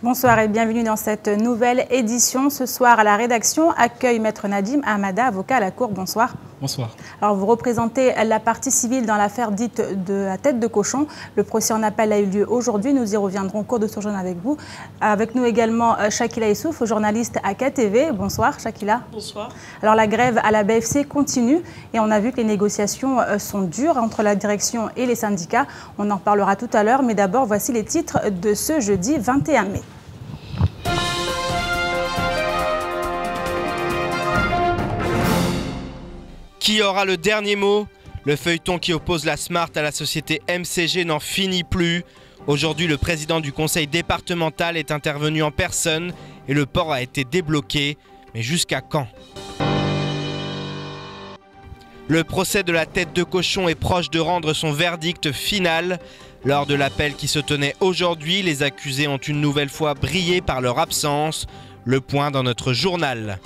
Bonsoir et bienvenue dans cette nouvelle édition. Ce soir à la rédaction accueille Maître Nadim Ahmada, avocat à la Cour. Bonsoir. Bonsoir. Alors vous représentez la partie civile dans l'affaire dite de la tête de cochon. Le procès en appel a eu lieu aujourd'hui. Nous y reviendrons au cours de ce journal avec vous. Avec nous également Chakila Issouf, journaliste à KTV. Bonsoir Chakila. Bonsoir. Alors la grève à la BFC continue et on a vu que les négociations sont dures entre la direction et les syndicats. On en reparlera tout à l'heure, mais d'abord voici les titres de ce jeudi 21 mai. Qui aura le dernier mot? Le feuilleton qui oppose la Smart à la société MCG n'en finit plus. Aujourd'hui, le président du conseil départemental est intervenu en personne et le port a été débloqué. Mais jusqu'à quand? Le procès de la tête de cochon est proche de rendre son verdict final. Lors de l'appel qui se tenait aujourd'hui, les accusés ont une nouvelle fois brillé par leur absence. Le point dans notre journal.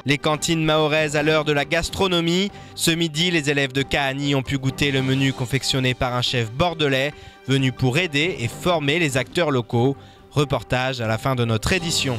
Les cantines mahoraises à l'heure de la gastronomie. Ce midi, les élèves de Kahani ont pu goûter le menu confectionné par un chef bordelais venu pour aider et former les acteurs locaux. Reportage à la fin de notre édition.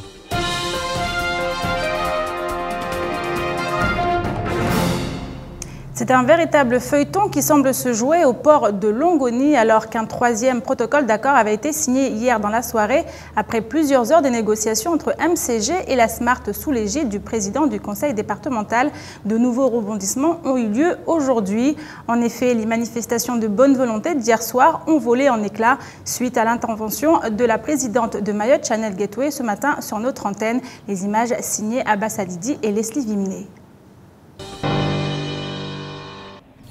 C'est un véritable feuilleton qui semble se jouer au port de Longoni alors qu'un troisième protocole d'accord avait été signé hier dans la soirée après plusieurs heures de négociations entre MCG et la Smart sous l'égide du président du conseil départemental. De nouveaux rebondissements ont eu lieu aujourd'hui. En effet, les manifestations de bonne volonté d'hier soir ont volé en éclats suite à l'intervention de la présidente de Mayotte Channel Gateway ce matin sur notre antenne. Les images signées Abbas Alidi et Leslie Viminé.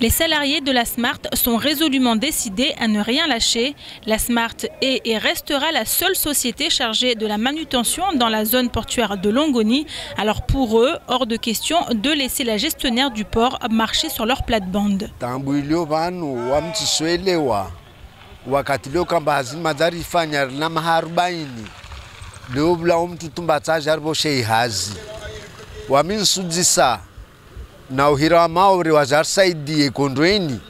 Les salariés de la Smart sont résolument décidés à ne rien lâcher. La Smart est et restera la seule société chargée de la manutention dans la zone portuaire de Longoni. Alors pour eux, hors de question de laisser la gestionnaire du port marcher sur leur plate-bande. Na uhira wa maure wazarsaidie kondweni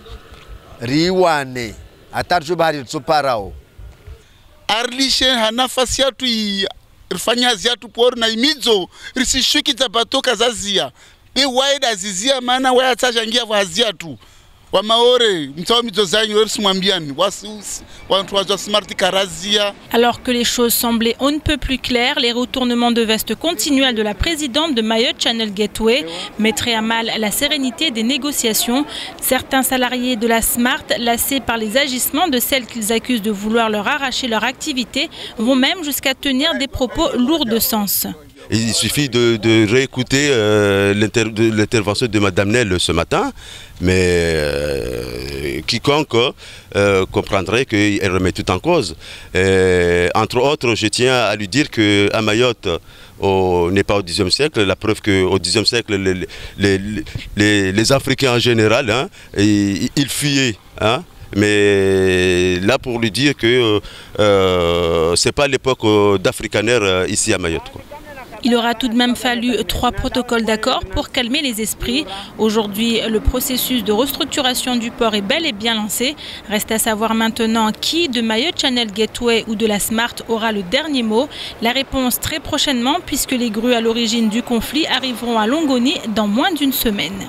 riwane atarjo bahari tsoparao arlishe hanafasi yatu rifanya ziatu por na imizo risishuki tapatoka zazia be waida zizia maana waya tsajangia vazia tu wa maore mtao mizo zanyu risimwambiani wantu wa Smart karazia. Alors que les choses semblaient on ne peut plus claires, les retournements de veste continuels de la présidente de Mayotte Channel Gateway mettraient à mal la sérénité des négociations. Certains salariés de la Smart, lassés par les agissements de celles qu'ils accusent de vouloir leur arracher leur activité, vont même jusqu'à tenir des propos lourds de sens. Il suffit de réécouter l'intervention de Mme Nel ce matin, mais quiconque comprendrait qu'elle remet tout en cause. Entre autres, je tiens à lui dire qu'à Mayotte, on n'est pas au Xe siècle, la preuve qu'au Xe siècle, les Africains en général, hein, ils fuyaient. Hein. Mais là, pour lui dire que ce n'est pas l'époque d'Afrikaner ici à Mayotte, quoi. Il aura tout de même fallu 3 protocoles d'accord pour calmer les esprits. Aujourd'hui, le processus de restructuration du port est bel et bien lancé. Reste à savoir maintenant qui de Mayotte Channel Gateway ou de la Smart aura le dernier mot. La réponse très prochainement puisque les grues à l'origine du conflit arriveront à Longoni dans moins d'une semaine.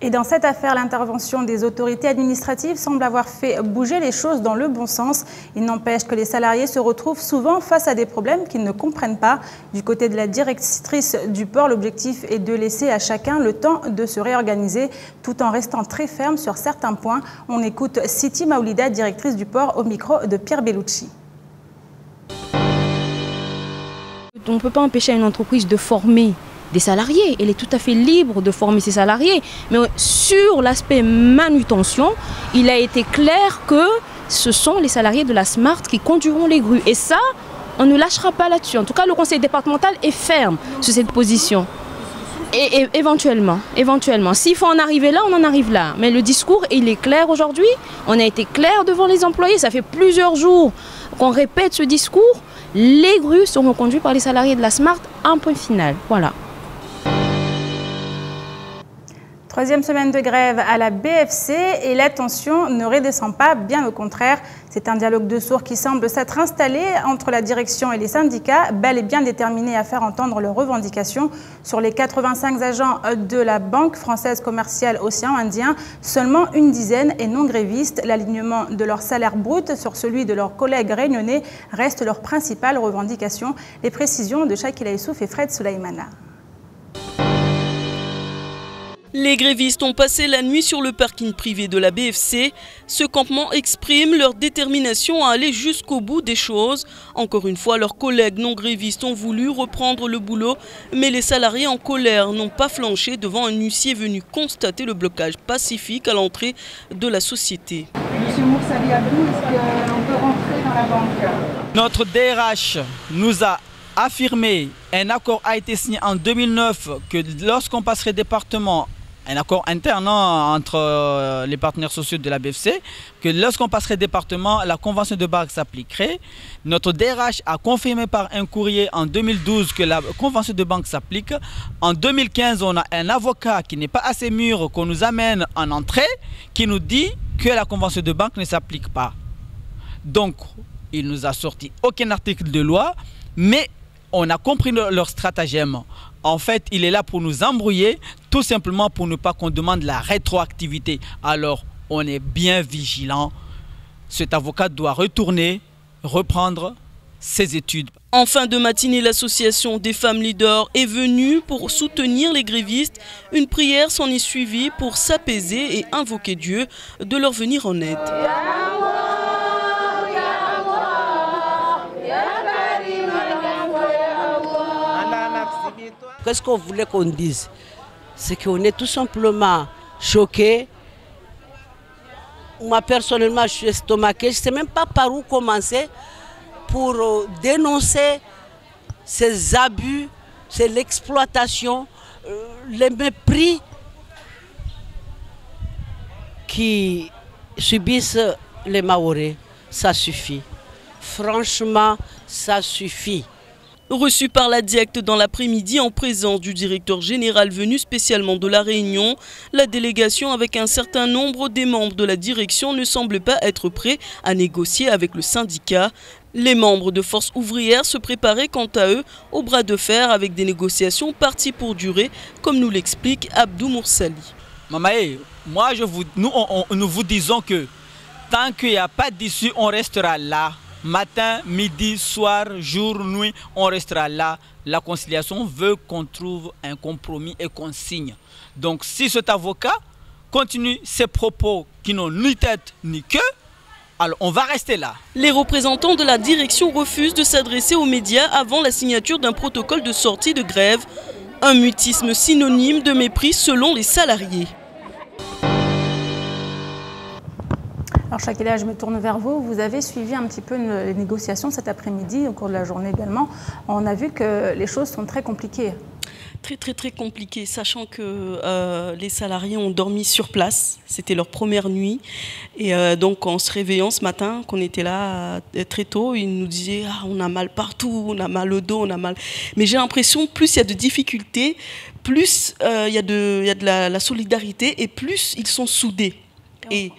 Et dans cette affaire, l'intervention des autorités administratives semble avoir fait bouger les choses dans le bon sens. Il n'empêche que les salariés se retrouvent souvent face à des problèmes qu'ils ne comprennent pas. Du côté de la directrice du port, l'objectif est de laisser à chacun le temps de se réorganiser tout en restant très ferme sur certains points. On écoute Siti Maoulida, directrice du port, au micro de Pierre Bellucci. On ne peut pas empêcher une entreprise de former des salariés. Elle est tout à fait libre de former ses salariés. Mais sur l'aspect manutention, il a été clair que ce sont les salariés de la Smart qui conduiront les grues. Et ça, on ne lâchera pas là-dessus. En tout cas, le conseil départemental est ferme sur cette position. Et éventuellement, s'il faut en arriver là, on en arrive là. Mais le discours, il est clair aujourd'hui. On a été clair devant les employés. Ça fait plusieurs jours qu'on répète ce discours. Les grues seront conduites par les salariés de la Smart, un point final. Voilà. Troisième semaine de grève à la BFC et la tension ne redescend pas, bien au contraire. C'est un dialogue de sourds qui semble s'être installé entre la direction et les syndicats, bel et bien déterminés à faire entendre leurs revendications. Sur les 85 agents de la Banque française commerciale Océan Indien, seulement une dizaine est non gréviste. L'alignement de leur salaire brut sur celui de leurs collègues réunionnais reste leur principale revendication. Les précisions de Shakila Issouf et Fred Soulaimana. Les grévistes ont passé la nuit sur le parking privé de la BFC. Ce campement exprime leur détermination à aller jusqu'au bout des choses. Encore une fois, leurs collègues non grévistes ont voulu reprendre le boulot, mais les salariés en colère n'ont pas flanché devant un huissier venu constater le blocage pacifique à l'entrée de la société. Monsieur Moursali Abdou, est-ce qu'on peut rentrer dans la banque? Notre DRH nous a affirmé, un accord a été signé en 2009, que lorsqu'on passerait département, un accord interne entre les partenaires sociaux de la BFC, que lorsqu'on passerait département, la convention de banque s'appliquerait. Notre DRH a confirmé par un courrier en 2012 que la convention de banque s'applique. En 2015, on a un avocat qui n'est pas assez mûr qu'on nous amène en entrée, qui nous dit que la convention de banque ne s'applique pas. Donc, il nous a sorti aucun article de loi, mais on a compris leur stratagème. En fait, il est là pour nous embrouiller, tout simplement pour ne pas qu'on demande la rétroactivité. Alors, on est bien vigilant. Cet avocat doit retourner, reprendre ses études. En fin de matinée, l'association des femmes leaders est venue pour soutenir les grévistes. Une prière s'en est suivie pour s'apaiser et invoquer Dieu de leur venir en aide. Qu'est-ce qu'on voulait qu'on dise? C'est qu'on est tout simplement choqués. Moi, personnellement, je suis estomaquée. Je ne sais même pas par où commencer pour dénoncer ces abus, c'est l'exploitation, les mépris qui subissent les Mahorais. Ça suffit. Franchement, ça suffit. Reçu par la DIECT dans l'après-midi en présence du directeur général venu spécialement de la Réunion, la délégation avec un certain nombre des membres de la direction ne semble pas être prêt à négocier avec le syndicat. Les membres de Force ouvrière se préparaient quant à eux au bras de fer avec des négociations parties pour durer, comme nous l'explique Abdou Moursali. Mamae, nous vous disons que tant qu'il n'y a pas d'issue, on restera là. Matin, midi, soir, jour, nuit, on restera là. La conciliation veut qu'on trouve un compromis et qu'on signe. Donc si cet avocat continue ses propos qui n'ont ni tête ni queue, alors on va rester là. Les représentants de la direction refusent de s'adresser aux médias avant la signature d'un protocole de sortie de grève. Un mutisme synonyme de mépris selon les salariés. Alors Shakila, je me tourne vers vous. Vous avez suivi un petit peu les négociations cet après-midi, au cours de la journée également. On a vu que les choses sont très compliquées. Très compliquées, sachant que les salariés ont dormi sur place. C'était leur première nuit. Et donc en se réveillant ce matin, qu'on était là très tôt, ils nous disaient « Ah, on a mal partout, on a mal au dos, on a mal... » Mais j'ai l'impression plus il y a de difficultés, plus il y a de la solidarité et plus ils sont soudés. Et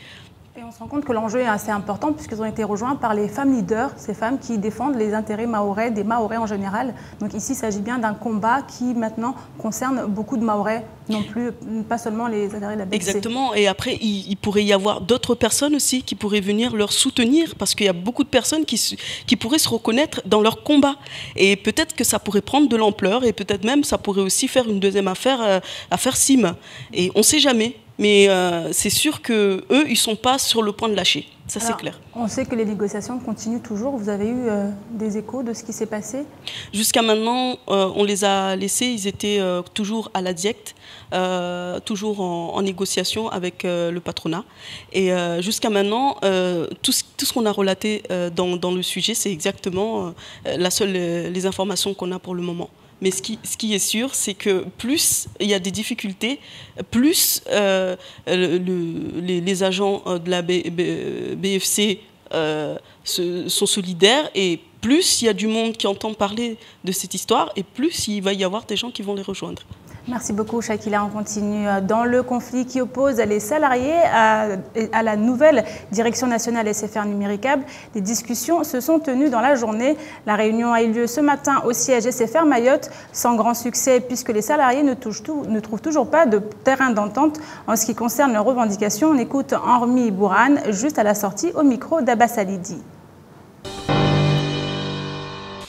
on se rend compte que l'enjeu est assez important puisqu'ils ont été rejoints par les femmes leaders, ces femmes qui défendent les intérêts mahorais, des Mahorais en général. Donc ici, il s'agit bien d'un combat qui maintenant concerne beaucoup de Mahorais, non plus, pas seulement les intérêts de la BFC. Exactement, et après, il pourrait y avoir d'autres personnes aussi qui pourraient venir leur soutenir parce qu'il y a beaucoup de personnes qui pourraient se reconnaître dans leur combat. Et peut-être que ça pourrait prendre de l'ampleur et peut-être même ça pourrait aussi faire une deuxième affaire, affaire Sim. Et on ne sait jamais. Mais c'est sûr qu'eux, ils ne sont pas sur le point de lâcher. Ça, c'est clair. On sait que les négociations continuent toujours. Vous avez eu des échos de ce qui s'est passé? Jusqu'à maintenant, on les a laissés. Ils étaient toujours à la DIECT, toujours en négociation avec le patronat. Et jusqu'à maintenant, tout ce qu'on a relaté dans le sujet, c'est exactement les informations qu'on a pour le moment. Mais ce qui est sûr, c'est que plus il y a des difficultés, plus les agents de la BFC sont solidaires et plus il y a du monde qui entend parler de cette histoire et plus il va y avoir des gens qui vont les rejoindre. Merci beaucoup, Shakila. On continue dans le conflit qui oppose les salariés à la nouvelle direction nationale SFR Numéricable. Des discussions se sont tenues dans la journée. La réunion a eu lieu ce matin au siège SFR Mayotte, sans grand succès puisque les salariés ne trouvent toujours pas de terrain d'entente en ce qui concerne leurs revendications. On écoute Henri Bourane juste à la sortie au micro d'Abbas Alidi.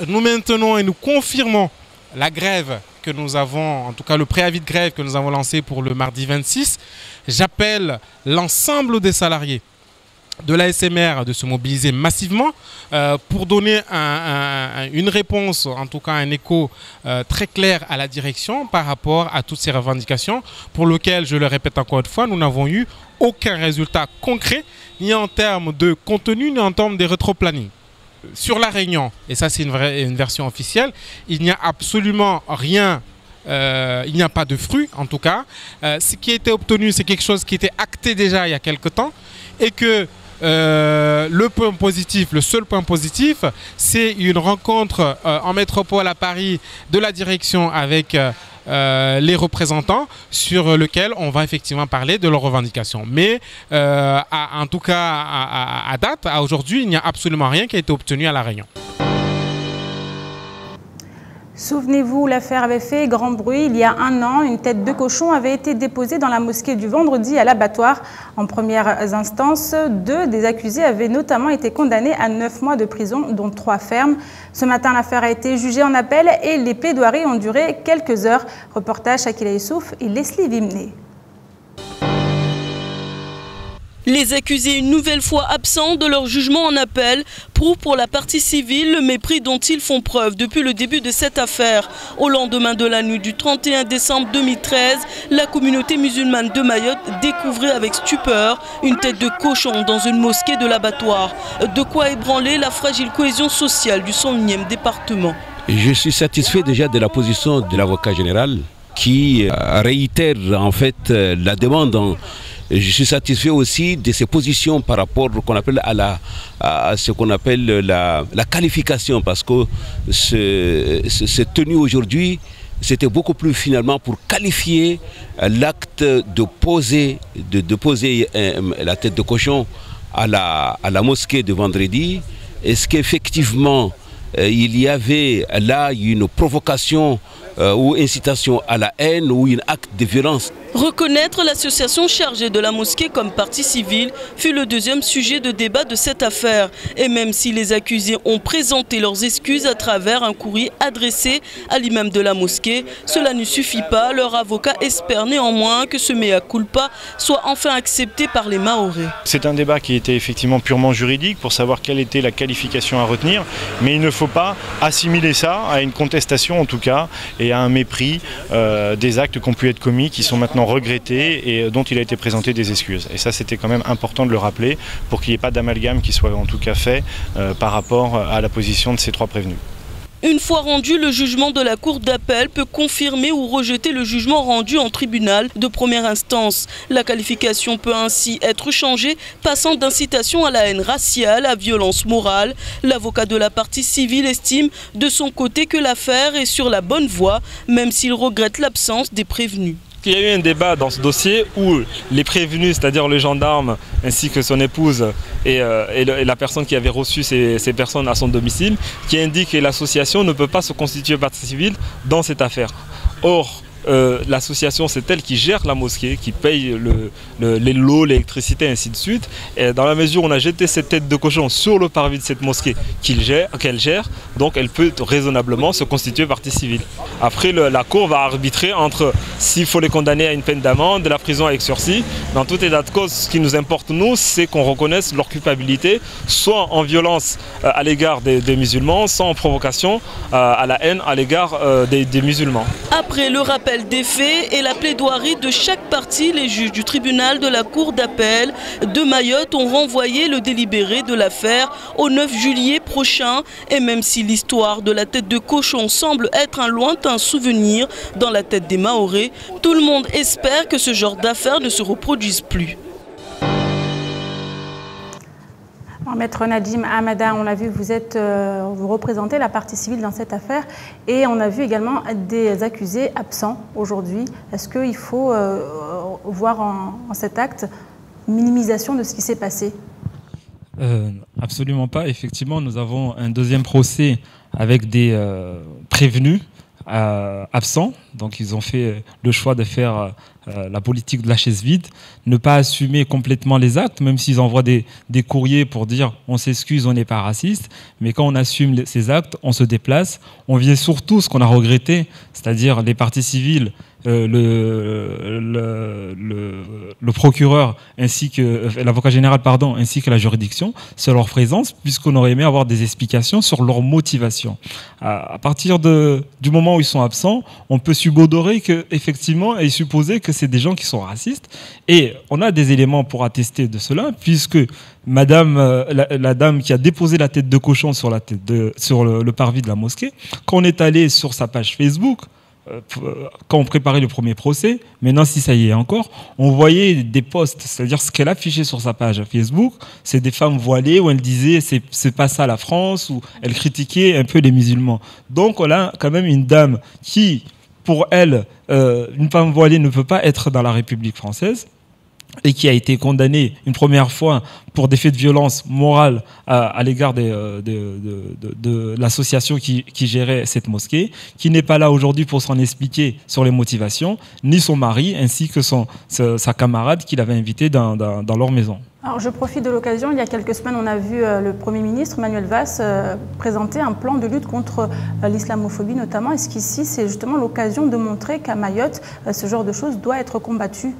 Nous maintenons et nous confirmons la grève que nous avons, en tout cas le préavis de grève que nous avons lancé pour le mardi 26. J'appelle l'ensemble des salariés de l'ASMR de se mobiliser massivement pour donner une réponse, en tout cas un écho très clair à la direction par rapport à toutes ces revendications pour lesquelles, je le répète encore une fois, nous n'avons eu aucun résultat concret, ni en termes de contenu, ni en termes de rétroplanning. Sur la réunion, et ça c'est une version officielle, il n'y a absolument rien, il n'y a pas de fruit en tout cas. Ce qui a été obtenu, c'est quelque chose qui était acté déjà il y a quelque temps et que le point positif, le seul point positif, c'est une rencontre en métropole à Paris de la direction avec les représentants sur lequel on va effectivement parler de leurs revendications. Mais en tout cas à date, à aujourd'hui, il n'y a absolument rien qui a été obtenu à la réunion. Souvenez-vous, l'affaire avait fait grand bruit. Il y a un an, une tête de cochon avait été déposée dans la mosquée du vendredi à l'abattoir. En première instance, 2 des accusés avaient notamment été condamnés à 9 mois de prison, dont 3 fermes. Ce matin, l'affaire a été jugée en appel et les plaidoiries ont duré quelques heures. Reportage Shakila Youssouf et Leslie Vimné. Les accusés, une nouvelle fois absents de leur jugement en appel, prouvent pour la partie civile le mépris dont ils font preuve depuis le début de cette affaire. Au lendemain de la nuit du 31 décembre 2013, la communauté musulmane de Mayotte découvrait avec stupeur une tête de cochon dans une mosquée de l'abattoir. De quoi ébranler la fragile cohésion sociale du 101e département. Je suis satisfait déjà de la position de l'avocat général qui réitère en fait la demande. Je suis satisfait aussi de ses positions par rapport qu'on appelle à ce qu'on appelle la qualification, parce que cette tenue aujourd'hui, c'était beaucoup plus finalement pour qualifier l'acte de poser la tête de cochon à la mosquée de vendredi. Est-ce qu'effectivement il y avait là une provocation ou incitation à la haine ou un acte de violence? Reconnaître l'association chargée de la mosquée comme partie civile fut le deuxième sujet de débat de cette affaire. Et même si les accusés ont présenté leurs excuses à travers un courrier adressé à l'imam de la mosquée, cela ne suffit pas. Leur avocat espère néanmoins que ce mea culpa soit enfin accepté par les Mahorais. C'est un débat qui était effectivement purement juridique pour savoir quelle était la qualification à retenir, mais il ne faut pas assimiler ça à une contestation en tout cas et à un mépris des actes qui ont pu être commis, qui sont maintenant regrettés et dont il a été présenté des excuses. Et ça, c'était quand même important de le rappeler pour qu'il n'y ait pas d'amalgame qui soit en tout cas fait par rapport à la position de ces 3 prévenus. Une fois rendu, le jugement de la Cour d'appel peut confirmer ou rejeter le jugement rendu en tribunal de première instance. La qualification peut ainsi être changée, passant d'incitation à la haine raciale à violence morale. L'avocat de la partie civile estime de son côté que l'affaire est sur la bonne voie, même s'il regrette l'absence des prévenus. Il y a eu un débat dans ce dossier où les prévenus, c'est-à-dire le gendarme ainsi que son épouse et la personne qui avait reçu ces personnes à son domicile, qui indique que l'association ne peut pas se constituer partie civile dans cette affaire. Or, l'association, c'est elle qui gère la mosquée, qui paye l'eau, l'électricité, ainsi de suite. Et dans la mesure où on a jeté cette tête de cochon sur le parvis de cette mosquée qu'elle gère, donc elle peut raisonnablement se constituer partie civile. Après, la Cour va arbitrer entre s'il faut les condamner à une peine d'amende, de la prison avec sursis. Dans tout état de cause, ce qui nous importe, nous, c'est qu'on reconnaisse leur culpabilité, soit en violence à l'égard des musulmans, soit en provocation à la haine à l'égard des musulmans. Après le rappel des faits et la plaidoirie de chaque partie, les juges du tribunal de la Cour d'appel de Mayotte ont renvoyé le délibéré de l'affaire au 9 juillet prochain. Et même si l'histoire de la tête de cochon semble être un lointain souvenir dans la tête des Mahorais, tout le monde espère que ce genre d'affaires ne se reproduise plus. Maître Nadim Hamada, on l'a vu, vous représentez la partie civile dans cette affaire et on a vu également des accusés absents aujourd'hui. Est-ce qu'il faut voir en cet acte une minimisation de ce qui s'est passé? Absolument pas. Effectivement, nous avons un deuxième procès avec des prévenus absents. Donc ils ont fait le choix de faire la politique de la chaise vide, ne pas assumer complètement les actes, même s'ils envoient des courriers pour dire on s'excuse, on n'est pas raciste, mais quand on assume ces actes, on se déplace. On vient surtout ce qu'on a regretté, c'est-à-dire les parties civiles, le procureur ainsi que l'avocat général ainsi que la juridiction sur leur présence, puisqu'on aurait aimé avoir des explications sur leur motivation. À partir du moment où ils sont absents, on peut subodorer que effectivement et supposer que c'est des gens qui sont racistes, et on a des éléments pour attester de cela, puisque Madame, la dame qui a déposé la tête de cochon sur le parvis de la mosquée, quand on est allé sur sa page Facebook, quand on préparait le premier procès, maintenant si ça y est encore, on voyait des posts, c'est-à-dire ce qu'elle affichait sur sa page Facebook, c'est des femmes voilées où elle disait c'est pas ça la France, où elle critiquait un peu les musulmans. Donc on a quand même une dame qui, pour elle, une femme voilée ne peut pas être dans la République française, et qui a été condamnée une première fois pour des faits de violence morale à l'égard de l'association qui gérait cette mosquée, qui n'est pas là aujourd'hui pour s'en expliquer sur les motivations, ni son mari, ainsi que sa camarade qu'il avait invité dans leur maison. Alors, je profite de l'occasion. Il y a quelques semaines, on a vu le Premier ministre, Manuel Valls, présenter un plan de lutte contre l'islamophobie notamment. Est-ce qu'ici, c'est justement l'occasion de montrer qu'à Mayotte, ce genre de choses doit être combattu?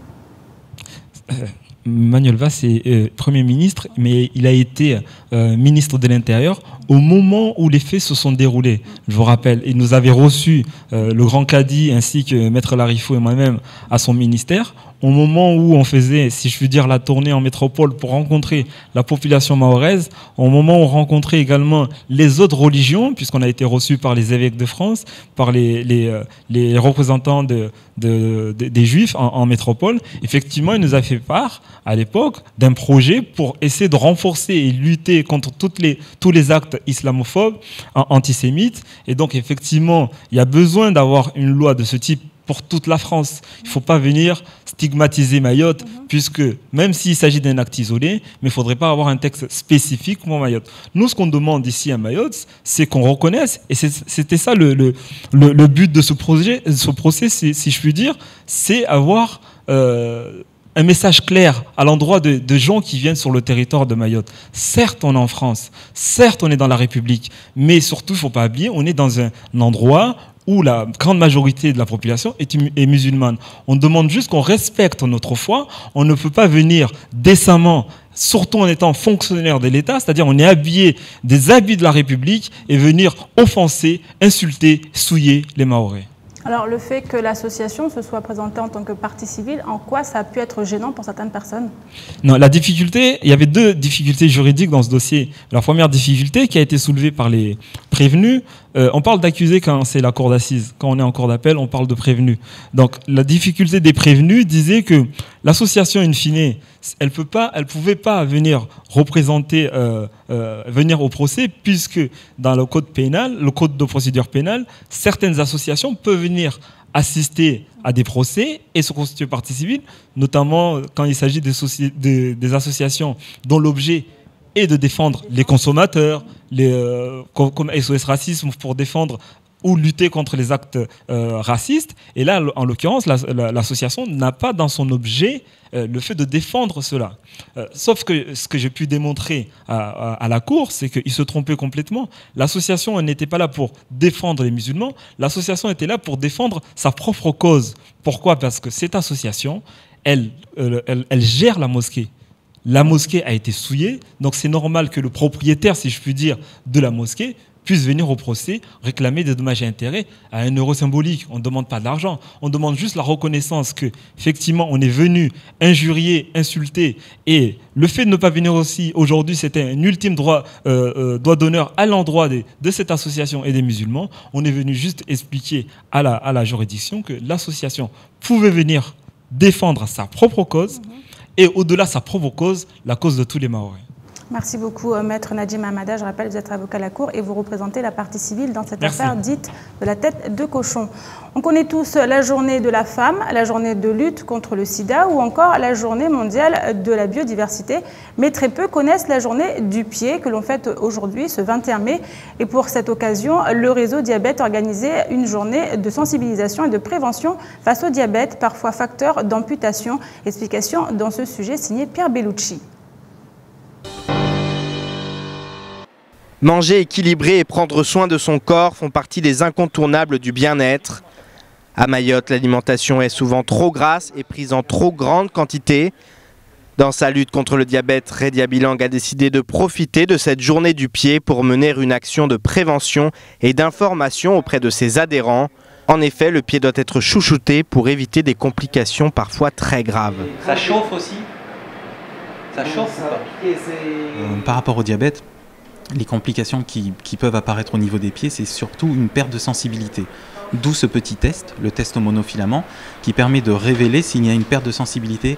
Manuel Valls est Premier ministre, mais il a été ministre de l'Intérieur au moment où les faits se sont déroulés. Je vous rappelle, il nous avait reçu le grand cadi ainsi que Maître Larifou et moi-même à son ministère, au moment où on faisait, si je puis dire, la tournée en métropole pour rencontrer la population mahoraise, au moment où on rencontrait également les autres religions, puisqu'on a été reçu par les évêques de France, par les représentants des Juifs en métropole. Effectivement, il nous a fait part, à l'époque, d'un projet pour essayer de renforcer et lutter contre tous les actes islamophobes, antisémites. Et donc, effectivement, il y a besoin d'avoir une loi de ce type pour toute la France. Il ne faut pas venir stigmatiser Mayotte, puisque même s'il s'agit d'un acte isolé, mais il ne faudrait pas avoir un texte spécifique pour Mayotte. Nous, ce qu'on demande ici à Mayotte, c'est qu'on reconnaisse, et c'était ça le but de ce procès, si je puis dire, c'est avoir un message clair à l'endroit de gens qui viennent sur le territoire de Mayotte. Certes, on est en France, certes, on est dans la République, mais surtout, il ne faut pas oublier, on est dans un endroit où la grande majorité de la population est musulmane. On demande juste qu'on respecte notre foi. On ne peut pas venir décemment, surtout en étant fonctionnaire de l'État, c'est-à-dire on est habillé des habits de la République, et venir offenser, insulter, souiller les Mahorais. Alors, le fait que l'association se soit présentée en tant que partie civile, en quoi ça a pu être gênant pour certaines personnes? Non, la difficulté, il y avait deux difficultés juridiques dans ce dossier. La première difficulté qui a été soulevée par les prévenus, on parle d'accusés quand c'est la cour d'assises. Quand on est en cour d'appel, on parle de prévenus. Donc, la difficulté des prévenus disait que l'association, in fine, elle pouvait pas venir représenter, venir au procès, puisque dans le code pénal, le code de procédure pénale, certaines associations peuvent venir assister à des procès et se constituer partie civile, notamment quand il s'agit des associations dont l'objet est de défendre les consommateurs, comme SOS Racisme pour défendre ou lutter contre les actes racistes. Et là, en l'occurrence, l'association n'a pas dans son objet le fait de défendre cela. Sauf que ce que j'ai pu démontrer à la cour, c'est qu'il se trompait complètement. L'association n'était pas là pour défendre les musulmans, l'association était là pour défendre sa propre cause. Pourquoi? Parce que cette association, elle gère la mosquée. La mosquée a été souillée, donc c'est normal que le propriétaire, si je puis dire, de la mosquée puisse venir au procès réclamer des dommages et intérêts à 1 euro symbolique. On ne demande pas de l'argent, on demande juste la reconnaissance qu'effectivement on est venu injurier, insulter, et le fait de ne pas venir aussi aujourd'hui, c'était un ultime droit d'honneur à l'endroit de cette association et des musulmans. On est venu juste expliquer à la juridiction que l'association pouvait venir défendre sa propre cause, et au-delà de sa propre cause, la cause de tous les Mahorais. Merci beaucoup, Maître Nadjim Hamada. Je rappelle, vous êtes avocat à la Cour et vous représentez la partie civile dans cette affaire dite de la tête de cochon. On connaît tous la journée de la femme, la journée de lutte contre le sida ou encore la journée mondiale de la biodiversité. Mais très peu connaissent la journée du pied que l'on fête aujourd'hui, ce 21 mai. Et pour cette occasion, le réseau Diabète organisait une journée de sensibilisation et de prévention face au diabète, parfois facteur d'amputation. Explication dans ce sujet signé Pierre Bellucci. Manger équilibré et prendre soin de son corps font partie des incontournables du bien-être. À Mayotte, l'alimentation est souvent trop grasse et prise en trop grande quantité. Dans sa lutte contre le diabète, Redia Bilang a décidé de profiter de cette journée du pied pour mener une action de prévention et d'information auprès de ses adhérents. En effet, le pied doit être chouchouté pour éviter des complications parfois très graves. Ça chauffe aussi? Ça chauffe ou pas? Par rapport au diabète, les complications qui peuvent apparaître au niveau des pieds, c'est surtout une perte de sensibilité. D'où ce petit test, le test au monofilament, qui permet de révéler s'il y a une perte de sensibilité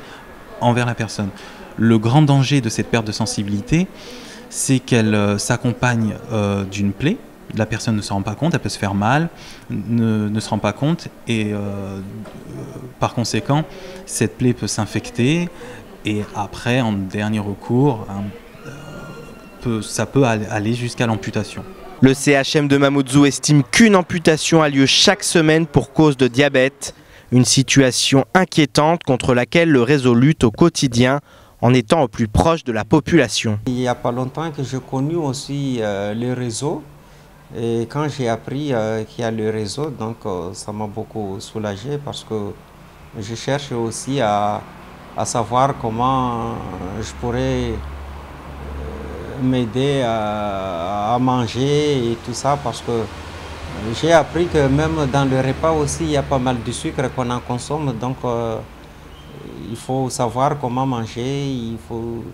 envers la personne. Le grand danger de cette perte de sensibilité, c'est qu'elle s'accompagne d'une plaie. La personne ne se rend pas compte, elle peut se faire mal, ne se rend pas compte, et par conséquent, cette plaie peut s'infecter, et après, en dernier recours, ça peut aller jusqu'à l'amputation. Le CHM de Mamoudzou estime qu'une amputation a lieu chaque semaine pour cause de diabète. Une situation inquiétante contre laquelle le réseau lutte au quotidien en étant au plus proche de la population. Il n'y a pas longtemps que j'ai connu aussi le réseau. Et quand j'ai appris qu'il y a le réseau, donc ça m'a beaucoup soulagé parce que je cherche aussi à savoir comment je pourrais m'aider à manger et tout ça, parce que j'ai appris que même dans le repas aussi il y a pas mal de sucre qu'on en consomme, donc il faut savoir comment manger, il faut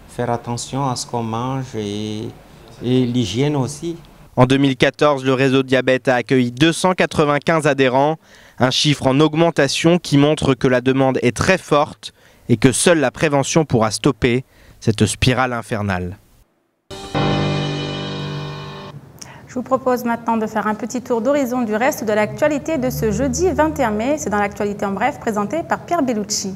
faire attention à ce qu'on mange et l'hygiène aussi. En 2014, le réseau Diabète a accueilli 295 adhérents, un chiffre en augmentation qui montre que la demande est très forte et que seule la prévention pourra stopper cette spirale infernale. Je vous propose maintenant de faire un petit tour d'horizon du reste de l'actualité de ce jeudi 21 mai. C'est dans l'actualité en bref, présentée par Pierre Bellucci.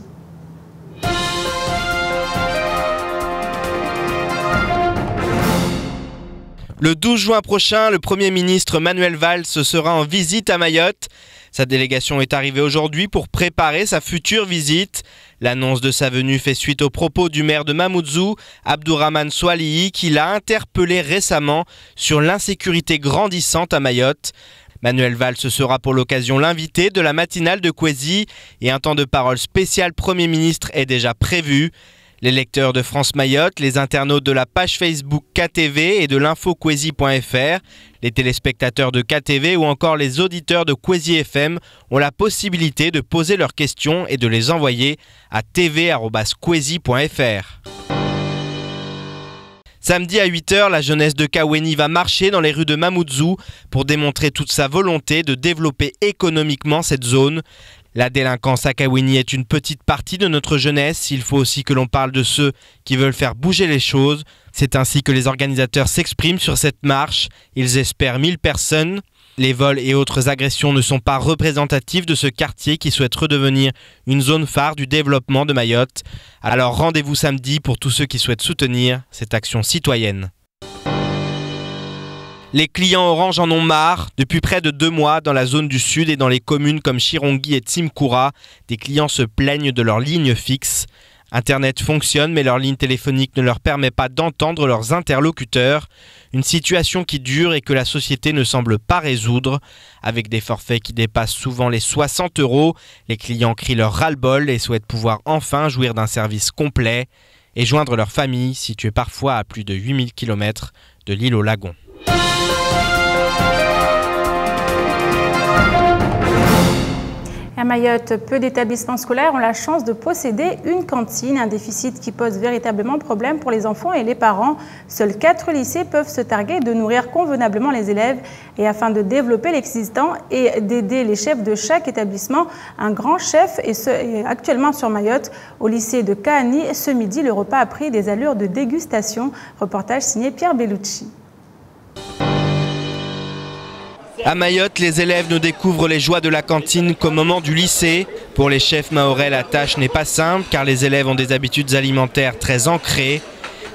Le 12 juin prochain, le Premier ministre Manuel Valls sera en visite à Mayotte. Sa délégation est arrivée aujourd'hui pour préparer sa future visite. L'annonce de sa venue fait suite aux propos du maire de Mamoudzou, Abdourahmane Soalihi, qui l'a interpellé récemment sur l'insécurité grandissante à Mayotte. Manuel Valls sera pour l'occasion l'invité de la matinale de Kwezi et un temps de parole spécial Premier ministre est déjà prévu. Les lecteurs de France Mayotte, les internautes de la page Facebook KTV et de l'infokwezi.fr, les téléspectateurs de KTV ou encore les auditeurs de Kwezi FM ont la possibilité de poser leurs questions et de les envoyer à tv@kwezi.fr. Samedi à 8 h, la jeunesse de Kaweni va marcher dans les rues de Mamoudzou pour démontrer toute sa volonté de développer économiquement cette zone. La délinquance à Kaweni est une petite partie de notre jeunesse. Il faut aussi que l'on parle de ceux qui veulent faire bouger les choses. C'est ainsi que les organisateurs s'expriment sur cette marche. Ils espèrent 1000 personnes. Les vols et autres agressions ne sont pas représentatifs de ce quartier qui souhaite redevenir une zone phare du développement de Mayotte. Alors rendez-vous samedi pour tous ceux qui souhaitent soutenir cette action citoyenne. Les clients Orange en ont marre. Depuis près de 2 mois, dans la zone du sud et dans les communes comme Chirongi et Tsimkoura, des clients se plaignent de leur ligne fixe. Internet fonctionne, mais leur ligne téléphonique ne leur permet pas d'entendre leurs interlocuteurs. Une situation qui dure et que la société ne semble pas résoudre. Avec des forfaits qui dépassent souvent les 60 €, les clients crient leur ras-le-bol et souhaitent pouvoir enfin jouir d'un service complet et joindre leur famille, située parfois à plus de 8000 km de l'île aux Lagons. À Mayotte, peu d'établissements scolaires ont la chance de posséder une cantine, un déficit qui pose véritablement problème pour les enfants et les parents. Seuls 4 lycées peuvent se targuer de nourrir convenablement les élèves. Et afin de développer l'existant et d'aider les chefs de chaque établissement, un grand chef est actuellement sur Mayotte. Au lycée de Kahani, ce midi, le repas a pris des allures de dégustation. Reportage signé Pierre Bellucci. À Mayotte, les élèves ne découvrent les joies de la cantine qu'au moment du lycée. Pour les chefs mahorais, la tâche n'est pas simple car les élèves ont des habitudes alimentaires très ancrées.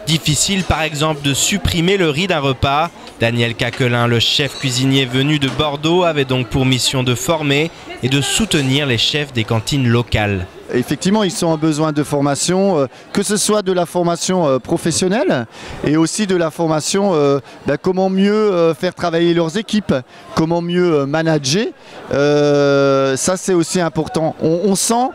Difficile par exemple de supprimer le riz d'un repas. Daniel Caquelin, le chef cuisinier venu de Bordeaux, avait donc pour mission de former et de soutenir les chefs des cantines locales. Effectivement, ils ont besoin de formation, que ce soit de la formation professionnelle et aussi de la formation comment mieux faire travailler leurs équipes, comment mieux manager. Ça, c'est aussi important. On sent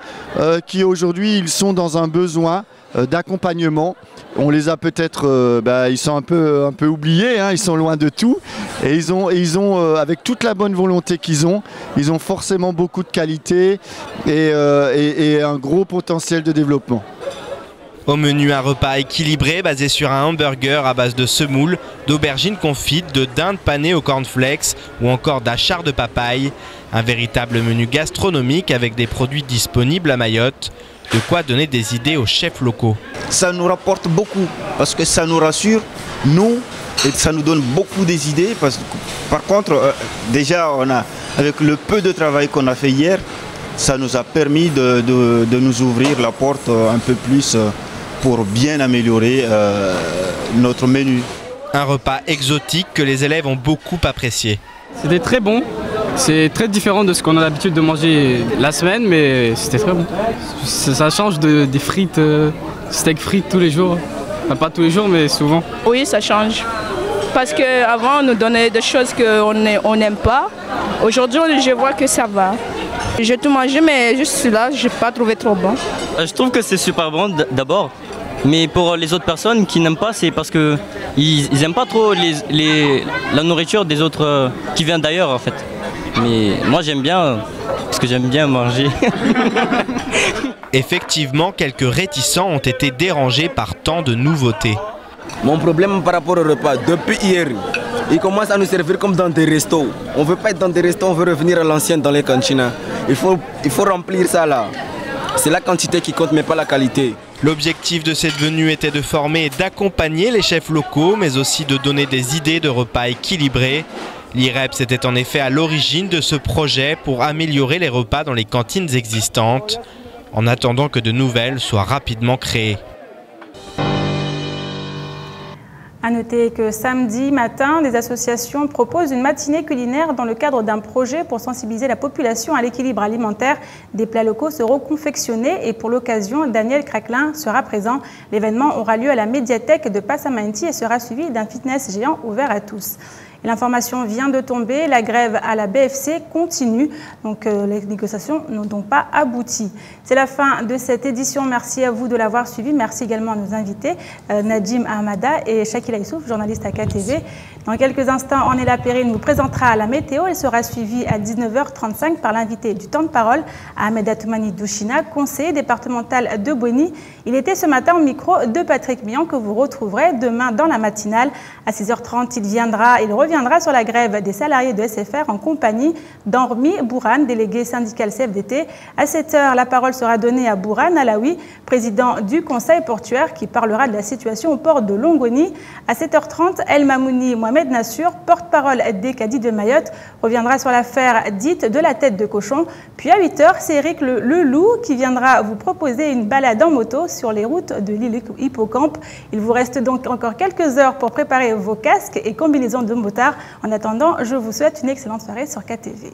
qu'aujourd'hui, ils sont dans un besoin d'accompagnement. On les a peut-être, ils sont un peu oubliés, hein, ils sont loin de tout. Et ils ont avec toute la bonne volonté qu'ils ont, ils ont forcément beaucoup de qualité et un gros potentiel de développement. Au menu, un repas équilibré basé sur un hamburger à base de semoule, d'aubergines confites, de dinde panée au cornflakes ou encore d'achard de papaye. Un véritable menu gastronomique avec des produits disponibles à Mayotte. De quoi donner des idées aux chefs locaux. Ça nous rapporte beaucoup parce que ça nous rassure, nous, et ça nous donne beaucoup des idées. Par contre, déjà, avec le peu de travail qu'on a fait hier, ça nous a permis de nous ouvrir la porte un peu plus pour bien améliorer notre menu. Un repas exotique que les élèves ont beaucoup apprécié. C'était très bon. C'est très différent de ce qu'on a l'habitude de manger la semaine, mais c'était très bon. Ça change des frites, steak frites tous les jours. Enfin, pas tous les jours, mais souvent. Oui, ça change. Parce qu'avant, on nous donnait des choses qu'on n'aime pas. Aujourd'hui, je vois que ça va. J'ai tout mangé, mais juste celui-là, je n'ai pas trouvé trop bon. Je trouve que c'est super bon d'abord. Mais pour les autres personnes qui n'aiment pas, c'est parce qu'ils n'aiment pas trop la nourriture des autres qui viennent d'ailleurs en fait. Mais moi j'aime bien, parce que j'aime bien manger. Effectivement, quelques réticents ont été dérangés par tant de nouveautés. Mon problème par rapport au repas, depuis hier, ils commencent à nous servir comme dans des restos. On ne veut pas être dans des restos, on veut revenir à l'ancienne dans les cantines. Il faut remplir ça là. C'est la quantité qui compte, mais pas la qualité. L'objectif de cette venue était de former et d'accompagner les chefs locaux, mais aussi de donner des idées de repas équilibrés. L'IREPS était en effet à l'origine de ce projet pour améliorer les repas dans les cantines existantes, en attendant que de nouvelles soient rapidement créées. À noter que samedi matin, des associations proposent une matinée culinaire dans le cadre d'un projet pour sensibiliser la population à l'équilibre alimentaire. Des plats locaux seront confectionnés et pour l'occasion, Daniel Caquelin sera présent. L'événement aura lieu à la médiathèque de Passamenti et sera suivi d'un fitness géant ouvert à tous. L'information vient de tomber, la grève à la BFC continue, donc les négociations n'ont donc pas abouti. C'est la fin de cette édition, merci à vous de l'avoir suivi, merci également à nos invités, Nadjim Ahmada et Shakila Issouf, journaliste à KTV. Dans quelques instants, Ornella Périne nous présentera la météo, elle sera suivie à 19h35 par l'invité du temps de parole, Ahmed Atoumani Douchina, conseiller départemental de Boni. Il était ce matin au micro de Patrick Mian que vous retrouverez demain dans la matinale. À 6h30, il reviendra sur la grève des salariés de SFR en compagnie d'Henri Bourane, délégué syndical CFDT. À 7h, la parole sera donnée à Bourane Alaoui, président du conseil portuaire, qui parlera de la situation au port de Longoni. À 7h30, El Mamouni Mohamed Nassur, porte-parole des caddies de Mayotte, reviendra sur l'affaire dite de la tête de cochon. Puis à 8h, c'est Eric le Loup qui viendra vous proposer une balade en moto sur les routes de l'île Hippocampe. Il vous reste donc encore quelques heures pour préparer vos casques et combinaisons de motards. En attendant, je vous souhaite une excellente soirée sur KTV.